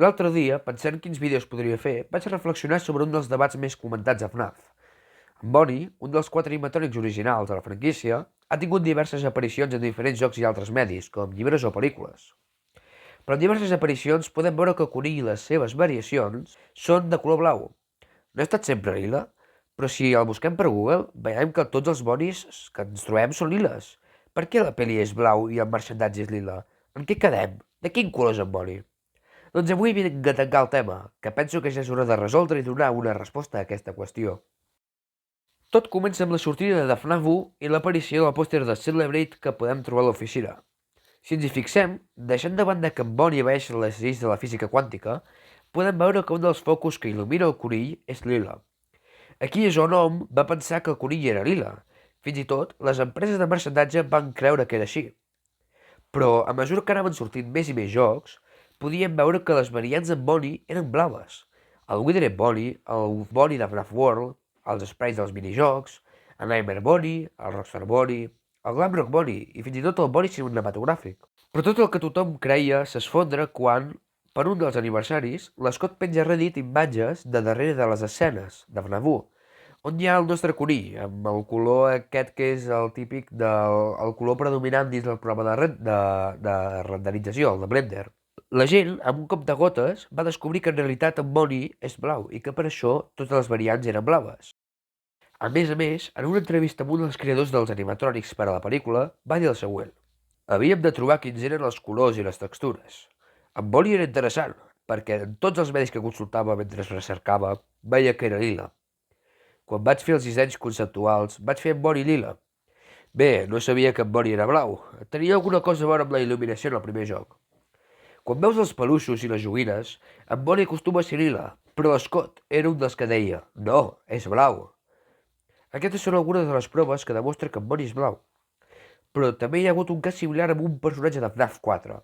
L'altre dia, pensant quins vídeos podria fer, vaig reflexionar sobre un dels debats més comentats a FNAF. En Bonnie, un dels 4 animatrònics originals de la franquícia, ha tingut diverses aparicions en diferents jocs i altres medis, com llibres o pel·lícules. Però en diverses aparicions podem veure que el conill i les seves variacions són de color blau. No ha estat sempre lila, però si el busquem per Google, veiem que tots els Bonnies que ens trobem són liles. Per què la pel·li és blau i el merchandise és lila? En què quedem? De quin color és en Bonnie? Doncs avui vinc a tancar el tema, que penso que ja és hora de resoldre i donar una resposta a aquesta qüestió. Tot comença amb la sortida de FNAF 1 i l'aparició del pòster de Celebrate que podem trobar a l'oficina. Si ens hi fixem, deixant de banda que en Bonnie veix les lleis de la física quàntica, podem veure que un dels focus que il·lumina el conill és lila. Aquí és on hom va pensar que el conill era lila. Fins i tot, les empreses de mercendatge van creure que era així. Però, a mesura que anaven sortint més i més jocs, podíem veure que les variants en Bonnie eren blaves. El Withered Bonnie, el Bonnie de FNAF World, els sprites dels minijocs, el Nightmare Bonnie, el Rockstar Bonnie, el Glamrock Bonnie i fins i tot el Bonnie cinematogràfic. Però tot el que tothom creia s'esfondra quan, per un dels aniversaris, l'Scott penja a Reddit imatges de darrere de les escenes de FNAF 1, on hi ha el nostre conill, amb el color aquest que és el típic el color predominant dins del programa de renderització, el de Blender. La gent, amb un cop de gotes, va descobrir que en realitat en Bonnie és blau i que per això totes les variants eren blaves. A més, en una entrevista amb un dels creadors dels animatrònics per a la pel·lícula, va dir el següent. Havíem de trobar quins eren els colors i les textures. En Bonnie era interessant, perquè en tots els medis que consultava mentre es recercava, veia que era lila. Quan vaig fer els dissenys conceptuals, vaig fer en Bonnie lila. Bé, no sabia que en Bonnie era blau. Tenia alguna cosa a veure amb la il·luminació en el primer joc. Quan veus els peluixos i les joguines, en Bonnie acostuma a ser lila, però l'Scott era un dels que deia «No, és blau». Aquestes són algunes de les proves que demostren que en Bonnie és blau. Però també hi ha hagut un cas similar amb un personatge de FNAF 4,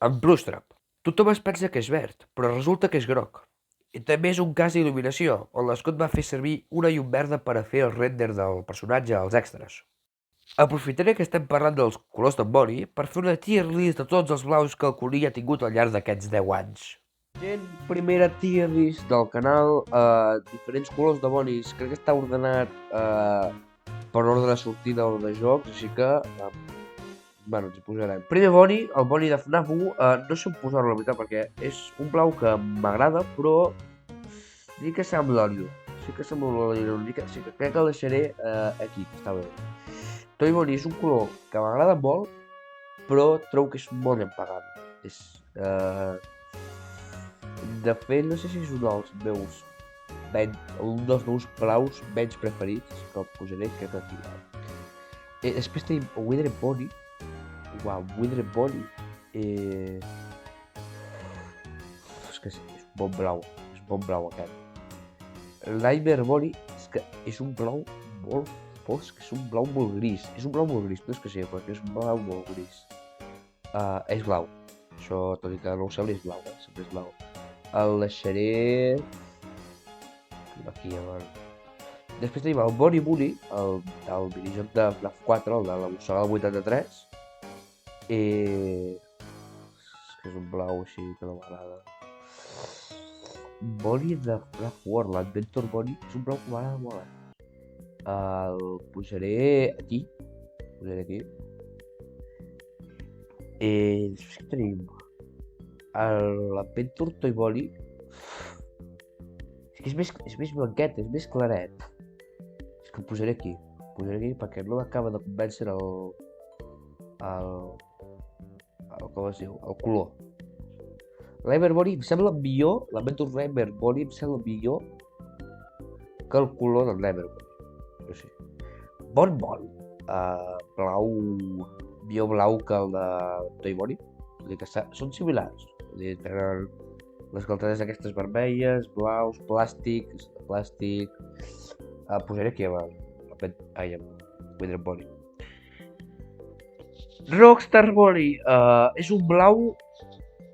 en Plustrap. Tothom es pensa que és verd, però resulta que és groc. I també és un cas d'il·luminació, on l'Scott va fer servir una llum verda per a fer el render del personatge als extras. Aprofitaré que estem parlant dels colors d'en Bonnie per fer una tier list de tots els blaus que el conill ha tingut al llarg d'aquests 10 anys. Gent, primera tier list del canal, diferents colors de Bonnies, crec que està ordenat per ordre de sortida o de jocs, així que, bueno, ens hi posarem. Primer Bonnie, el Bonnie de FNAF 1, no sé on posar-lo, la veritat, perquè és un blau que m'agrada, però dic que sembla l'olio. Sí que sembla l'olio una mica, sí que crec que el deixaré aquí, que està bé. Toy Bonnie és un color que m'agrada molt, però trobo que és molt empagant. De fet, no sé si és un dels meus blaus menys preferits, que el posaré, crec que aquí. Després tenim Withered Bonnie. Uau, Withered Bonnie. És que és un bon blau aquest. El Nightmare Bonnie és un blau molt fosc, és un blau molt gris. És un blau molt gris, no és que sigui, perquè és un blau molt gris. És blau. Això, tot i que no ho sabré, és blau, sempre és blau. El deixaré aquí, avant. Després tenim el Bonnie Bully, el minijoc de FNAF 4, el de la bussola del 83. És que és un blau així que no m'agrada. Bonnie de FNAF World, l'Adventure Bonnie, és un blau que m'agrada molt. El posaré aquí. Després que tenim l'Adventure Toy Bonnie. És més blanquet, és més claret. És que el posaré aquí. Perquè no m'acaba de convèncer com es diu, el color. Nightmare Bonnie em sembla millor, l'Adventure Nightmare Bonnie em sembla millor que el color del Nightmare Bonnie. Sí. Bon, blau, millor blau que el de Toy Bonnie. Vull dir que són similars. Vull dir, tenen les galtades aquestes vermelles, blaus, plàstic. Posaré aquí amb Withered Bonnie. Rockstar Bonnie és un blau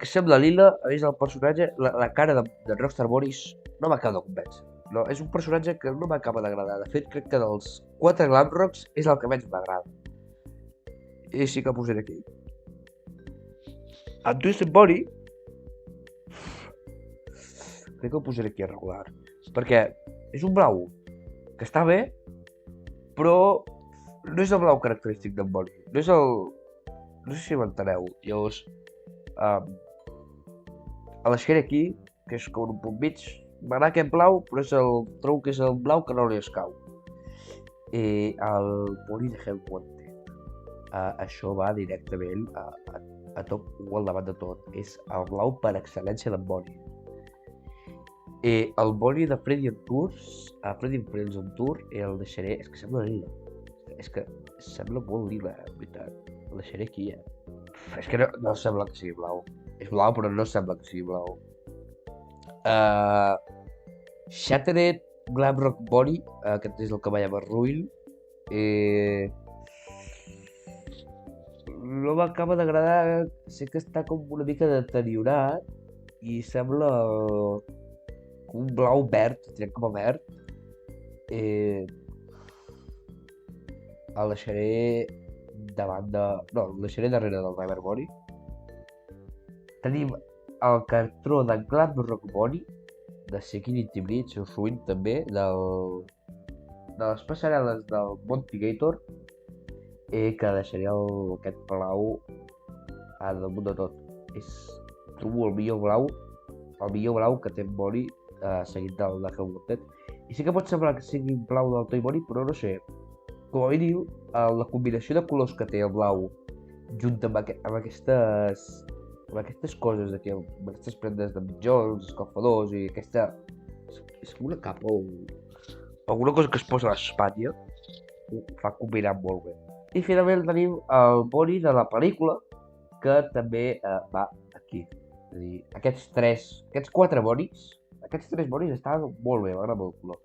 que sembla lila. A més, el personatge, la cara de Rockstar Bonnie no m'acaba de convèncer. No, és un personatge que no m'acaba d'agradar. De fet, crec que dels 4 Glamrocks és el que menys m'agrada. I sí que el posaré aquí. En Twisted Bonnie crec que el posaré aquí a regular. Perquè és un blau que està bé, però no és el blau característic d'en Boni. No és el... No sé si m'enteneu. Llavors, el deixaré aquí, que és com un punt mig. M'agrada aquest blau, però trobo que és el blau que no li escau. I el Boni de Hellwanted. Això va directament a top 1 al davant de tot. És el blau per excel·lència d'en Boni. El Boni de Freddy on Tours, Freddy and Friends on Tour, el deixaré... És que sembla lila. És que sembla molt lila, en veritat. El deixaré aquí, És que no sembla que sigui blau. És blau, però no sembla que sigui blau. Shattered Glamrock Boni, aquest és el que veiem a Ruin. No m'acaba d'agradar, sé que està com una mica deteriorat i sembla un blau verd, tirem com a verd. El deixaré davant de... No, el deixaré darrere del Neverboni. Tenim el cartró de Glamrock Boni, de Security Bridge, o Ruin també, de les passarel·les del Monty Gator, que deixaré aquest blau al damunt de tot. Trobo el millor blau que té en Boni, seguit del de Hellwanted. I sí que pot semblar que sigui un blau del Toy Boni, però no sé. Com a mínim, la combinació de colors que té el blau, junt amb aquestes coses d'aquí, amb aquestes prendes de mitjons, escalfadors i aquesta... És com una capa o alguna cosa que es posa a l'espatlla, ho fa combinar molt bé. I finalment tenim el Boni de la pel·lícula, que també va aquí. És a dir, aquests 4 Bonis, aquests 3 Bonis estaven molt bé, m'agrada molt el color.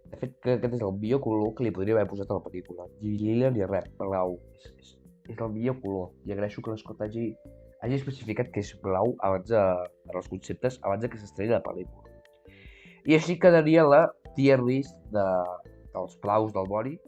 De fet, aquest és el millor color que li podria haver posat a la pel·lícula. Ni lila ni res, blau. És el millor color. I agraeixo que l'Scott hagi especificat que és blau abans en els conceptes, abans que s'estreni la pel·lícula. I així quedaria la tier list dels blaus del Boni.